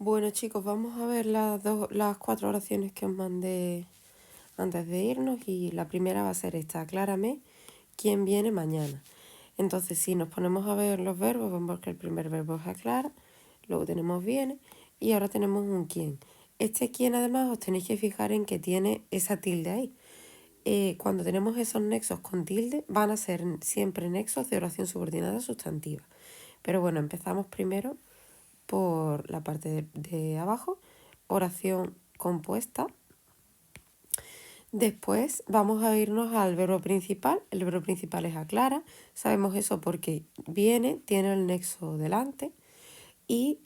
Bueno, chicos, vamos a ver las 4 oraciones que os mandé antes de irnos y la primera va a ser esta: aclárame quién viene mañana. Entonces, si nos ponemos a ver los verbos, vemos que el primer verbo es aclara, luego tenemos viene y ahora tenemos un quién. Este quién, además, os tenéis que fijar en que tiene esa tilde ahí. Cuando tenemos esos nexos con tilde, van a ser siempre nexos de oración subordinada sustantiva. Pero bueno, empezamos primero por la parte de abajo, oración compuesta. Después vamos a irnos al verbo principal. El verbo principal es aclara. Sabemos eso porque viene, tiene el nexo delante. Y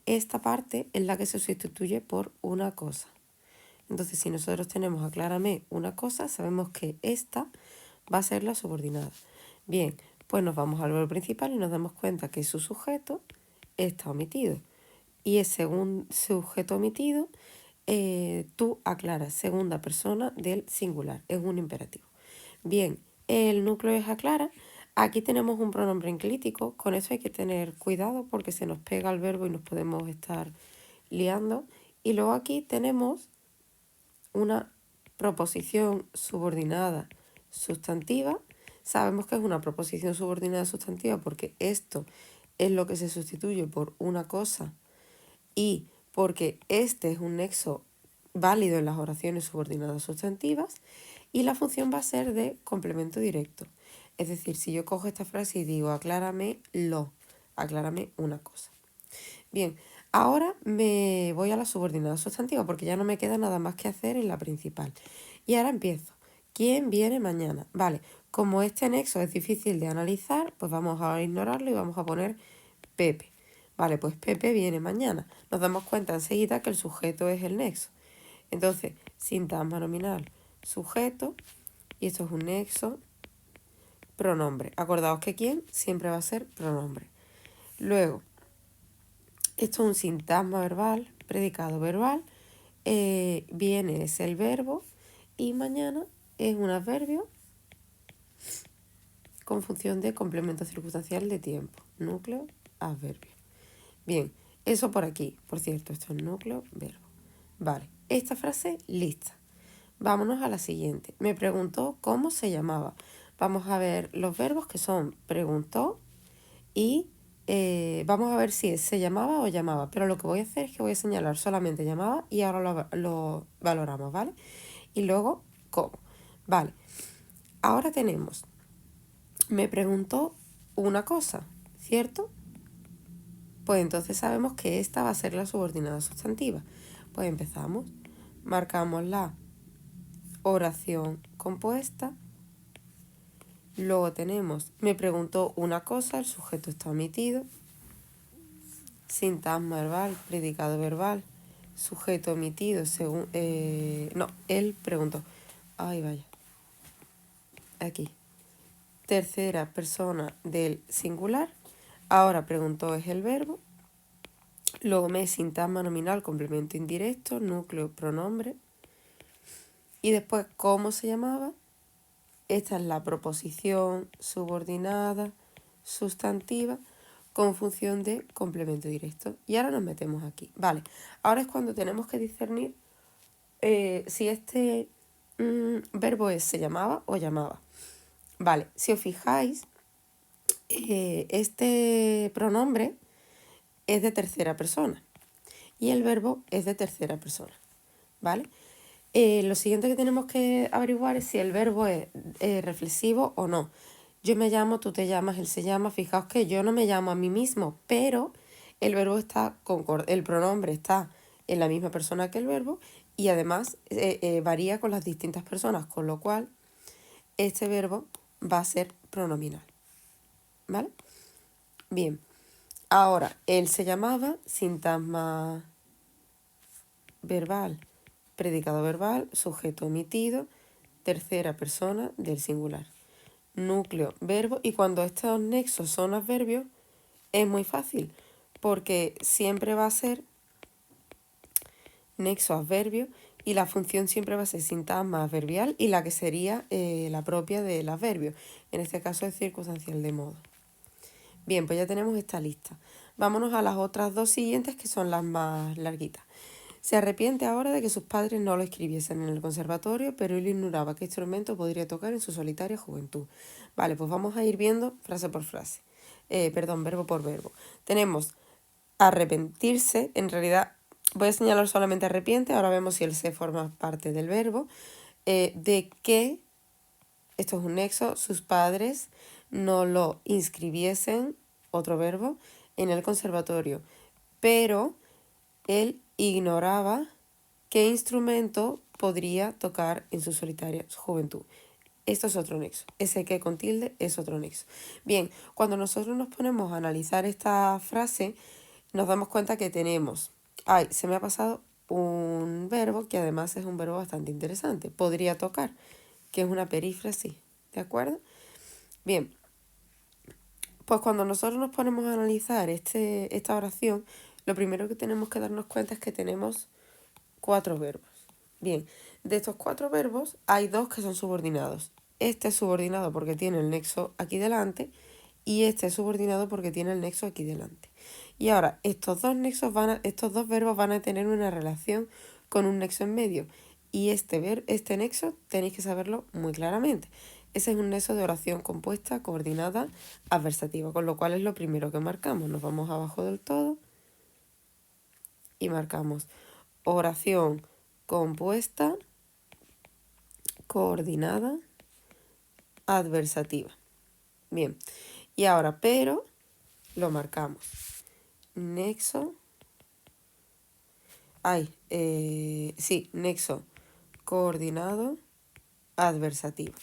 esta parte es la que se sustituye por una cosa. Entonces, si nosotros tenemos aclárame una cosa, sabemos que esta va a ser la subordinada. Bien, pues nos vamos al verbo principal y nos damos cuenta que su sujeto está omitido. Y es según sujeto omitido, tú aclaras segunda persona del singular, es un imperativo. Bien, el núcleo es aclara. Aquí tenemos un pronombre enclítico, con eso hay que tener cuidado porque se nos pega el verbo y nos podemos estar liando. Y luego aquí tenemos una proposición subordinada sustantiva. Sabemos que es una proposición subordinada sustantiva porque esto es lo que se sustituye por una cosa y porque este es un nexo válido en las oraciones subordinadas sustantivas y la función va a ser de complemento directo. Es decir, si yo cojo esta frase y digo aclárame una cosa. Bien, ahora me voy a la subordinada sustantiva porque ya no me queda nada más que hacer en la principal. Y ahora empiezo. ¿Quién viene mañana? Vale, como este nexo es difícil de analizar, pues vamos a ignorarlo y vamos a poner Pepe. Vale, pues Pepe viene mañana. Nos damos cuenta enseguida que el sujeto es el nexo. Entonces, sintagma nominal, sujeto, y esto es un nexo, pronombre. Acordaos que quién siempre va a ser pronombre. Luego, esto es un sintagma verbal, predicado verbal. Viene es el verbo y mañana es un adverbio con función de complemento circunstancial de tiempo. Núcleo, adverbio. Bien, eso por aquí. Por cierto, esto es núcleo, verbo. Vale, esta frase lista. Vámonos a la siguiente. Me preguntó cómo se llamaba. Vamos a ver los verbos que son preguntó y vamos a ver si se llamaba o llamaba. Pero lo que voy a hacer es que voy a señalar solamente llamaba y ahora lo valoramos, ¿vale? Y luego cómo. Vale, ahora tenemos, me preguntó una cosa, ¿cierto? Pues entonces sabemos que esta va a ser la subordinada sustantiva. Pues empezamos, marcamos la oración compuesta, luego tenemos, me preguntó una cosa, el sujeto está omitido, sintagma verbal, predicado verbal, sujeto omitido, según, no, él preguntó, ay vaya, aquí, tercera persona del singular, ahora preguntó es el verbo, luego me sintagma nominal, complemento indirecto, núcleo, pronombre, y después cómo se llamaba. Esta es la proposición subordinada sustantiva con función de complemento directo. Y ahora nos metemos aquí. Vale, ahora es cuando tenemos que discernir si este verbo es se llamaba o llamaba. Vale, si os fijáis, este pronombre es de tercera persona y el verbo es de tercera persona. ¿Vale? Lo siguiente que tenemos que averiguar es si el verbo es reflexivo o no. Yo me llamo, tú te llamas, él se llama. Fijaos que yo no me llamo a mí mismo, pero el verbo está el pronombre está en la misma persona que el verbo y además varía con las distintas personas, con lo cual este verbo va a ser pronominal. ¿Vale? Bien. Ahora, él se llamaba, sintagma verbal, predicado verbal, sujeto omitido, tercera persona del singular. Núcleo, verbo, y cuando estos nexos son adverbios, es muy fácil, porque siempre va a ser nexo adverbio y la función siempre va a ser sintagma adverbial y la que sería la propia del adverbio. En este caso es circunstancial de modo. Bien, pues ya tenemos esta lista. Vámonos a las otras dos siguientes que son las más larguitas. Se arrepiente ahora de que sus padres no lo escribiesen en el conservatorio, pero él ignoraba qué instrumento podría tocar en su solitaria juventud. Vale, pues vamos a ir viendo frase por frase. Verbo por verbo. Tenemos arrepentirse, en realidad voy a señalar solamente arrepiente, ahora vemos si el se forma parte del verbo, de que, esto es un nexo, sus padres no lo inscribiesen, otro verbo, en el conservatorio, pero él ignoraba qué instrumento podría tocar en su solitaria juventud. Esto es otro nexo. Ese que con tilde es otro nexo. Bien, cuando nosotros nos ponemos a analizar esta frase, nos damos cuenta que tenemos, se me ha pasado un verbo que además es un verbo bastante interesante. Podría tocar, que es una perífrasis, ¿de acuerdo? Bien, pues cuando nosotros nos ponemos a analizar esta oración, lo primero que tenemos que darnos cuenta es que tenemos 4 verbos. Bien, de estos 4 verbos hay 2 que son subordinados. Este es subordinado porque tiene el nexo aquí delante y este es subordinado porque tiene el nexo aquí delante. Y ahora, estos dos verbos van a tener una relación con un nexo en medio. Y este nexo tenéis que saberlo muy claramente. Ese es un nexo de oración compuesta, coordinada, adversativa, con lo cual es lo primero que marcamos. Nos vamos abajo del todo y marcamos oración compuesta, coordinada, adversativa. Bien, y ahora pero lo marcamos. Nexo, nexo coordinado, adversativo.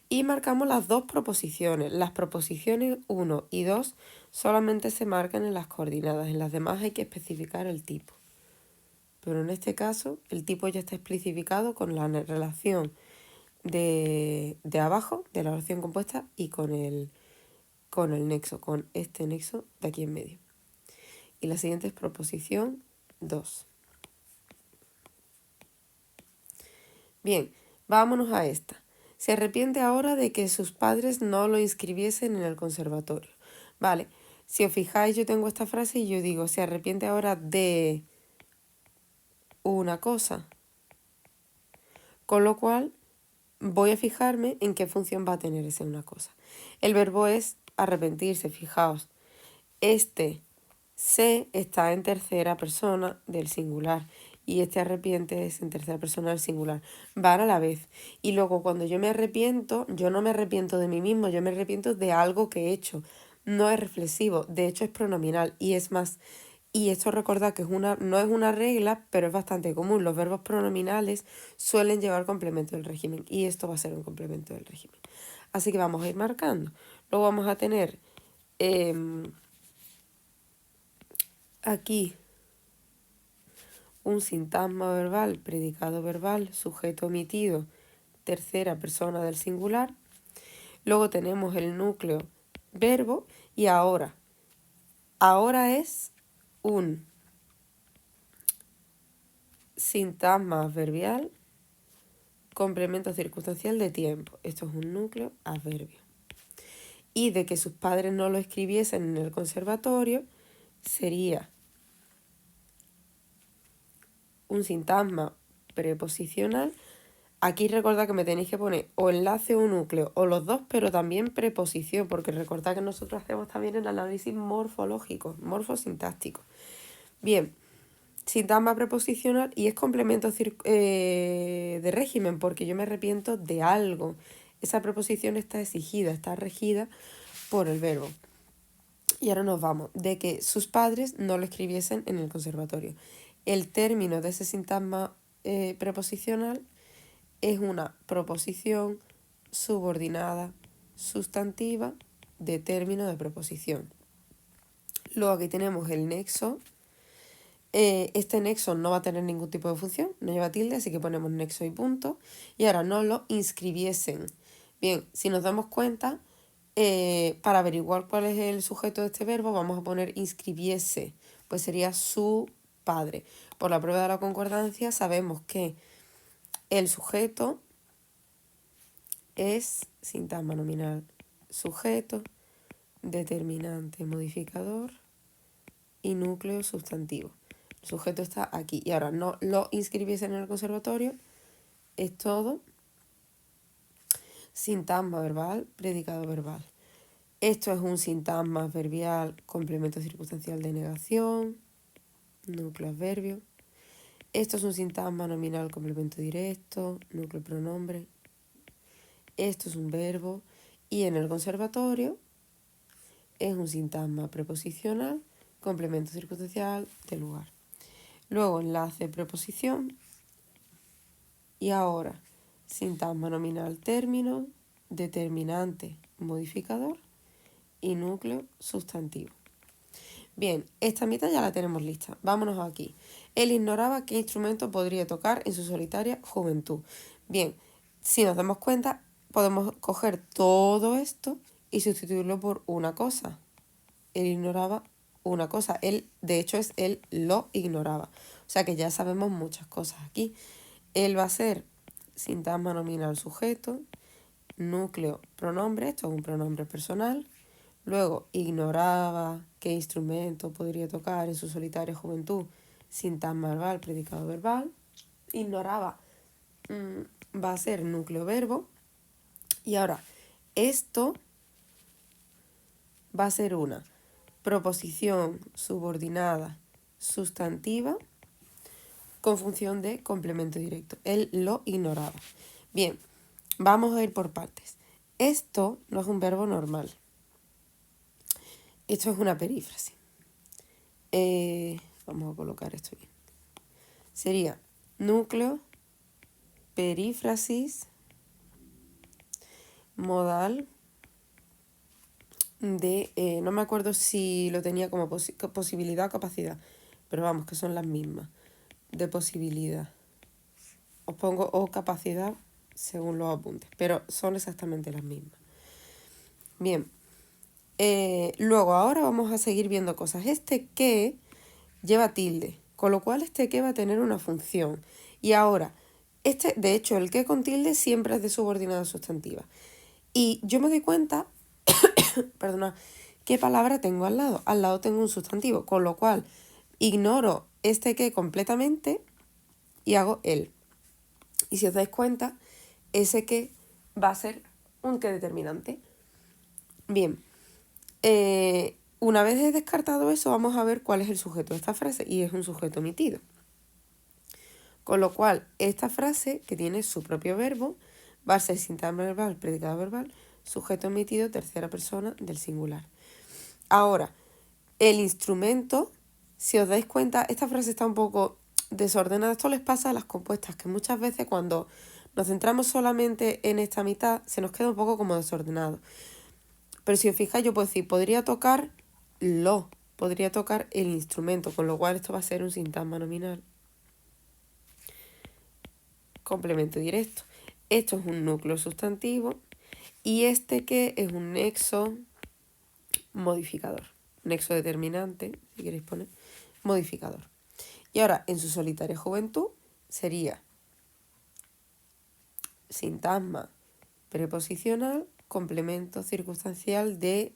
Y marcamos las dos proposiciones. Las proposiciones 1 y 2 solamente se marcan en las coordinadas. En las demás hay que especificar el tipo. Pero en este caso el tipo ya está especificado con la relación de abajo, de la oración compuesta, y con el nexo, con este nexo de aquí en medio. Y la siguiente es proposición 2. Bien, vámonos a esta. Se arrepiente ahora de que sus padres no lo inscribiesen en el conservatorio. Vale, si os fijáis, yo tengo esta frase y yo digo, se arrepiente ahora de una cosa. Con lo cual, voy a fijarme en qué función va a tener esa una cosa. El verbo es arrepentirse, fijaos. Este se está en tercera persona del singular y este arrepiente es en tercera persona del singular. Van a la vez. Y luego cuando yo me arrepiento, yo no me arrepiento de mí mismo, yo me arrepiento de algo que he hecho. No es reflexivo, de hecho es pronominal y es más. Y esto recordad que no es una regla, pero es bastante común. Los verbos pronominales suelen llevar complemento del régimen y esto va a ser un complemento del régimen. Así que vamos a ir marcando. Luego vamos a tener aquí un sintagma verbal, predicado verbal, sujeto omitido, tercera persona del singular. Luego tenemos el núcleo verbo y ahora. Ahora es un sintagma adverbial, complemento circunstancial de tiempo. Esto es un núcleo adverbio. Y de que sus padres no lo escribiesen en el conservatorio sería un sintagma preposicional. Aquí recordad que me tenéis que poner o enlace o núcleo, o los dos, pero también preposición, porque recordad que nosotros hacemos también el análisis morfológico, morfosintáctico. Bien, sintagma preposicional y es complemento de régimen, porque yo me arrepiento de algo. Esa preposición está exigida, está regida por el verbo. Y ahora nos vamos, de que sus padres no lo escribiesen en el conservatorio. El término de ese sintagma preposicional es una proposición subordinada sustantiva de término de preposición. Luego aquí tenemos el nexo. Este nexo no va a tener ningún tipo de función, no lleva tilde, así que ponemos nexo y punto. Y ahora no lo inscribiesen. Bien, si nos damos cuenta, para averiguar cuál es el sujeto de este verbo, vamos a poner inscribiese, pues sería su padre. Por la prueba de la concordancia sabemos que el sujeto es sintagma nominal, sujeto, determinante, modificador, y núcleo sustantivo. El sujeto está aquí. Y ahora no lo inscribís en el conservatorio, es todo sintagma verbal, predicado verbal. Esto es un sintagma adverbial, complemento circunstancial de negación, núcleo adverbio. Esto es un sintagma nominal, complemento directo, núcleo pronombre. Esto es un verbo. Y en el conservatorio es un sintagma preposicional, complemento circunstancial de lugar. Luego enlace preposición. Y ahora sintagma nominal término, determinante modificador y núcleo sustantivo. Bien, esta mitad ya la tenemos lista. Vámonos aquí. Él ignoraba qué instrumento podría tocar en su solitaria juventud. Bien, si nos damos cuenta, podemos coger todo esto y sustituirlo por una cosa. Él ignoraba una cosa. Él, de hecho, él lo ignoraba. O sea que ya sabemos muchas cosas aquí. Él va a ser sintagma nominal sujeto, núcleo pronombre, esto es un pronombre personal. Luego, ignoraba qué instrumento podría tocar en su solitaria juventud, sintagma verbal, predicado verbal. Ignoraba va a ser núcleo verbo. Y ahora, esto va a ser una proposición subordinada sustantiva con función de complemento directo. Él lo ignoraba. Bien, vamos a ir por partes. Esto no es un verbo normal. Esto es una perífrasis. Vamos a colocar esto bien. Sería núcleo, perífrasis, modal de... no me acuerdo si lo tenía como posibilidad o capacidad, pero vamos, que son las mismas. De posibilidad. Os pongo o capacidad según los apuntes, pero son exactamente las mismas. Bien. Luego, ahora vamos a seguir viendo cosas. Este que lleva tilde, con lo cual este que va a tener una función. Y ahora, de hecho, el que con tilde siempre es de subordinada sustantiva. Y yo me doy cuenta, perdona, ¿qué palabra tengo al lado? Al lado tengo un sustantivo, con lo cual ignoro este que completamente y hago el. Y si os dais cuenta, ese que va a ser un que determinante. Bien. Una vez he descartado eso, vamos a ver cuál es el sujeto de esta frase, y es un sujeto omitido. Con lo cual, esta frase, que tiene su propio verbo, va a ser sintagma verbal, predicado verbal, sujeto omitido, tercera persona del singular. Ahora, el instrumento, si os dais cuenta, esta frase está un poco desordenada. Esto les pasa a las compuestas, que muchas veces cuando nos centramos solamente en esta mitad, se nos queda un poco como desordenado. Pero si os fijáis, yo puedo decir, podría tocar el instrumento, con lo cual esto va a ser un sintagma nominal. Complemento directo. Esto es un núcleo sustantivo y este que es un nexo modificador. Nexo determinante, si queréis poner, modificador. Y ahora, en su solitaria juventud, sería sintagma preposicional, complemento circunstancial de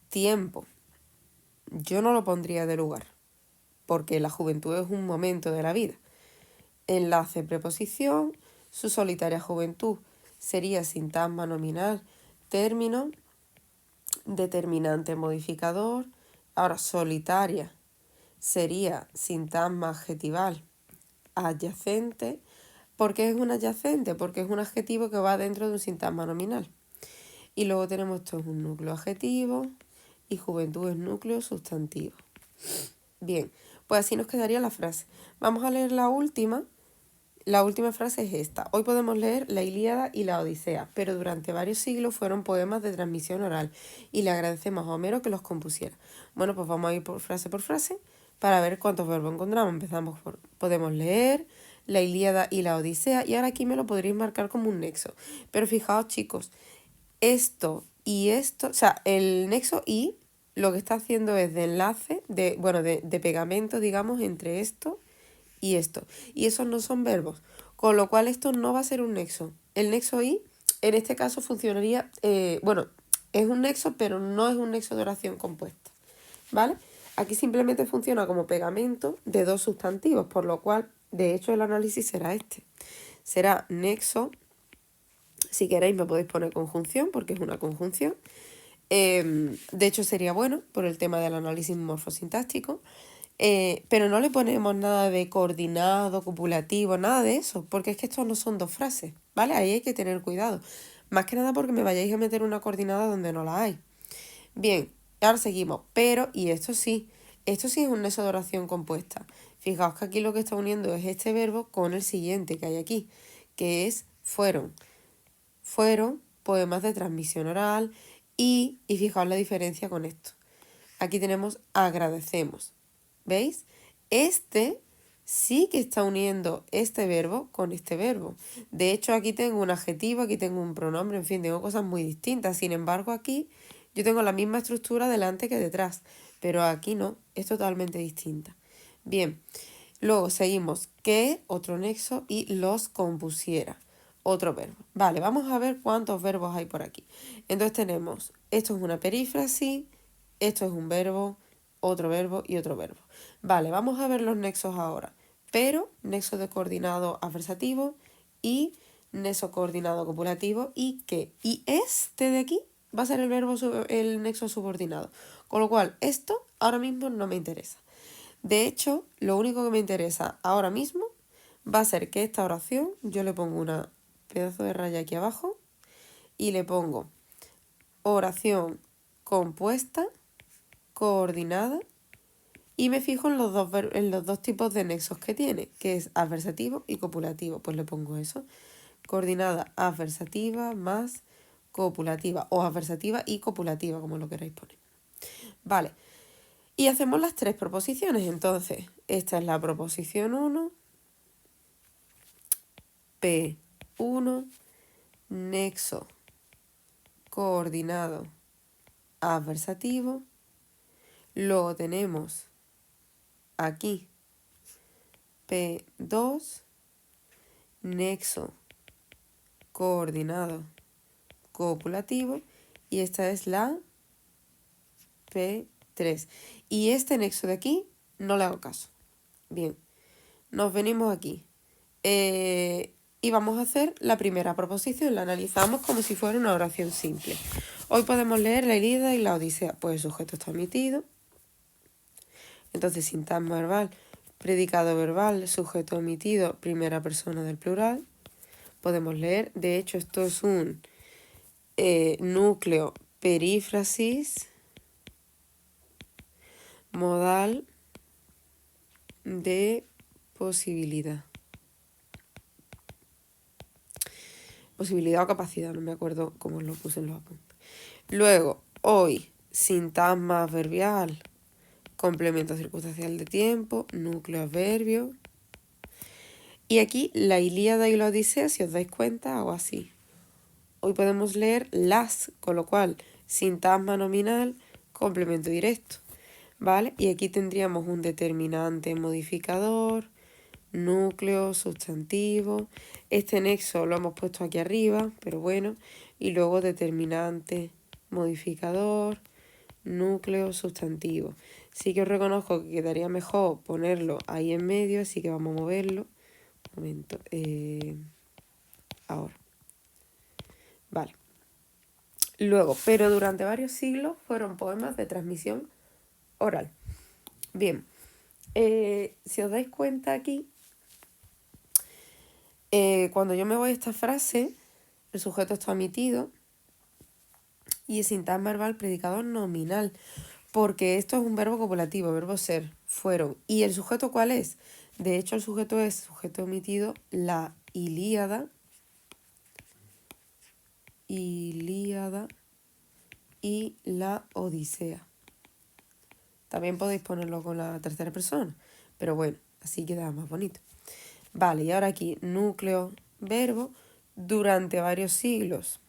tiempo. Yo no lo pondría de lugar, porque la juventud es un momento de la vida. Enlace preposición, su solitaria juventud sería sintagma nominal, término, determinante modificador. Ahora, solitaria sería sintagma adjetival adyacente. ¿Por qué es un adyacente? Porque es un adjetivo que va dentro de un sintagma nominal. Y luego tenemos esto es un núcleo adjetivo y juventud es núcleo sustantivo. Bien, pues así nos quedaría la frase. Vamos a leer la última. La última frase es esta. Hoy podemos leer la Ilíada y la Odisea, pero durante varios siglos fueron poemas de transmisión oral y le agradecemos a Homero que los compusiera. Bueno, pues vamos a ir por frase para ver cuántos verbos encontramos. Empezamos por podemos leer la Ilíada y la Odisea y ahora aquí me lo podréis marcar como un nexo. Pero fijaos, chicos, esto y esto, o sea, el nexo y lo que está haciendo es de enlace, de pegamento, digamos, entre esto y esto. Y esos no son verbos, con lo cual esto no va a ser un nexo. El nexo y, en este caso, funcionaría, es un nexo, pero no es un nexo de oración compuesta, ¿vale? Aquí simplemente funciona como pegamento de dos sustantivos, por lo cual, de hecho, el análisis será este. Será nexo, si queréis me podéis poner conjunción, porque es una conjunción. De hecho, sería bueno por el tema del análisis morfosintáctico, pero no le ponemos nada de coordinado, copulativo, nada de eso, porque es que estos no son dos frases, ¿vale? Ahí hay que tener cuidado. Más que nada porque me vayáis a meter una coordinada donde no la hay. Bien, ahora seguimos. Pero, y esto sí es un nexo de oración compuesta. Fijaos que aquí lo que está uniendo es este verbo con el siguiente que hay aquí, que es fueron. Fueron poemas de transmisión oral y fijaos la diferencia con esto. Aquí tenemos agradecemos. ¿Veis? Este sí que está uniendo este verbo con este verbo. De hecho, aquí tengo un adjetivo, aquí tengo un pronombre, en fin, tengo cosas muy distintas. Sin embargo, aquí yo tengo la misma estructura delante que detrás, pero aquí no, es totalmente distinta. Bien, luego seguimos que, otro nexo, y los compusiera, otro verbo. Vale, vamos a ver cuántos verbos hay por aquí. Entonces tenemos, esto es una perífrasis, esto es un verbo, otro verbo y otro verbo. Vale, vamos a ver los nexos ahora. Pero, nexo de coordinado adversativo y nexo coordinado copulativo y que. Y este de aquí va a ser el verbo, el nexo subordinado. Con lo cual, esto ahora mismo no me interesa. De hecho, lo único que me interesa ahora mismo va a ser que esta oración, yo le pongo una pedazo de raya aquí abajo y le pongo oración compuesta, coordinada, y me fijo en los dos tipos de nexos que tiene, que es adversativo y copulativo. Pues le pongo eso. Coordinada adversativa más copulativa, o adversativa y copulativa, como lo queráis poner. Vale. Y hacemos las tres proposiciones. Entonces, esta es la proposición 1, P1, nexo coordinado adversativo. Luego tenemos aquí P2, nexo coordinado copulativo, y esta es la P3. Y este nexo de aquí no le hago caso. Bien, nos venimos aquí. Y vamos a hacer la primera proposición, la analizamos como si fuera una oración simple. Hoy podemos leer la Ilíada y la Odisea. Pues el sujeto está omitido. Entonces, sintagma verbal, predicado verbal, sujeto omitido, primera persona del plural. Podemos leer, de hecho, esto es un núcleo perífrasis modal de posibilidad. Posibilidad o capacidad, no me acuerdo cómo lo puse en los apuntes. Luego, hoy, sintagma adverbial, complemento circunstancial de tiempo, núcleo adverbio. Y aquí la Ilíada y la Odisea, si os dais cuenta, hago así. Hoy podemos leer las, con lo cual, sintagma nominal, complemento directo, ¿vale? Y aquí tendríamos un determinante modificador, núcleo, sustantivo. Este nexo lo hemos puesto aquí arriba, pero bueno. Y luego determinante, modificador, núcleo, sustantivo. Sí que os reconozco que quedaría mejor ponerlo ahí en medio, así que vamos a moverlo. Un momento. Ahora. Vale. Luego, pero durante varios siglos fueron poemas de transmisión oral. Bien. Si os dais cuenta aquí, cuando yo me voy a esta frase, el sujeto está omitido y el sintagma verbal predicador nominal, porque esto es un verbo copulativo, verbo ser, fueron. ¿Y el sujeto cuál es? De hecho, el sujeto es sujeto omitido, la Ilíada y la Odisea. También podéis ponerlo con la tercera persona, pero bueno, así queda más bonito. Vale, y ahora aquí, núcleo, verbo, durante varios siglos.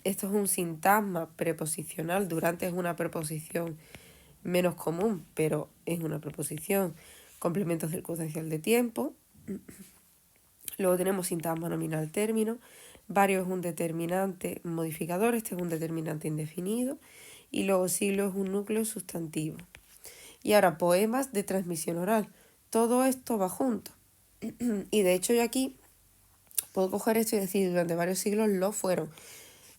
Esto es un sintagma preposicional. Durante es una preposición menos común, pero es una preposición. Complemento circunstancial de tiempo. Luego tenemos sintagma nominal término. Varios es un determinante modificador. Este es un determinante indefinido. Y luego siglo es un núcleo sustantivo. Y ahora, poemas de transmisión oral. Todo esto va junto. Y de hecho yo aquí puedo coger esto y decir, durante varios siglos lo fueron.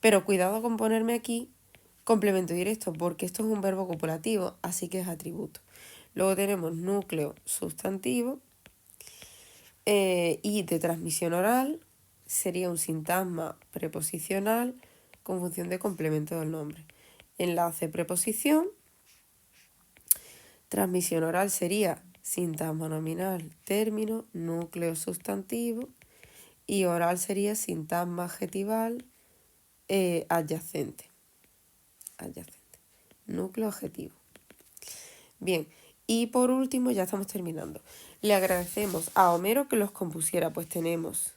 Pero cuidado con ponerme aquí complemento directo, porque esto es un verbo copulativo, así que es atributo. Luego tenemos núcleo sustantivo y de transmisión oral sería un sintagma preposicional con función de complemento del nombre. Enlace preposición. Transmisión oral sería sintagma nominal, término, núcleo sustantivo, y oral sería sintagma adjetival adyacente. Núcleo adjetivo. Bien, y por último ya estamos terminando. Le agradecemos a Homero que los compusiera, pues tenemos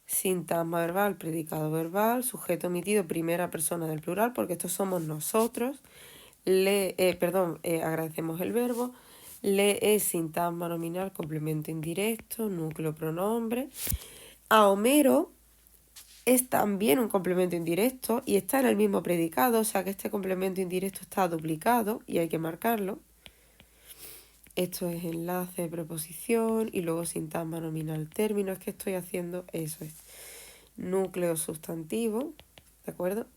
sintagma verbal, predicado verbal, sujeto omitido, primera persona del plural, porque estos somos nosotros. Agradecemos el verbo. Le es sintagma nominal, complemento indirecto, núcleo pronombre. A Homero es también un complemento indirecto y está en el mismo predicado, o sea que este complemento indirecto está duplicado y hay que marcarlo. Esto es enlace, preposición y luego sintagma nominal término. Es que estoy haciendo eso. Es núcleo sustantivo, ¿de acuerdo?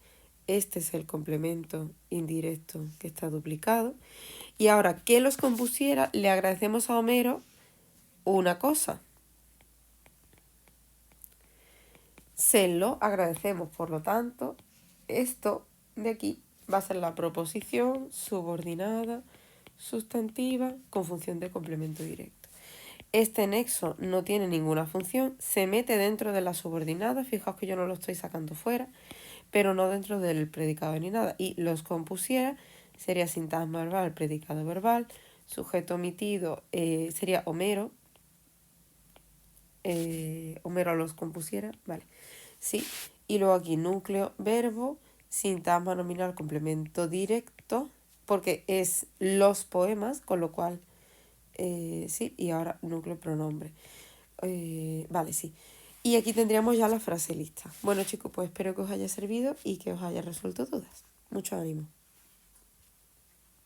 Este es el complemento indirecto que está duplicado. Y ahora que los compusiera, le agradecemos a Homero una cosa. Se lo agradecemos, por lo tanto, esto de aquí va a ser la proposición subordinada sustantiva con función de complemento directo. Este nexo no tiene ninguna función, se mete dentro de la subordinada, fijaos que yo no lo estoy sacando fuera, pero no dentro del predicado ni nada. Y los compusiera sería sintagma verbal, predicado verbal, sujeto omitido sería Homero. Homero los compusiera, vale. Sí, y luego aquí núcleo, verbo, sintagma nominal, complemento directo, porque es los poemas, con lo cual, sí, y ahora núcleo, pronombre. Vale, sí. Y aquí tendríamos ya la frase lista. Bueno chicos, pues espero que os haya servido y que os haya resuelto dudas. Mucho ánimo.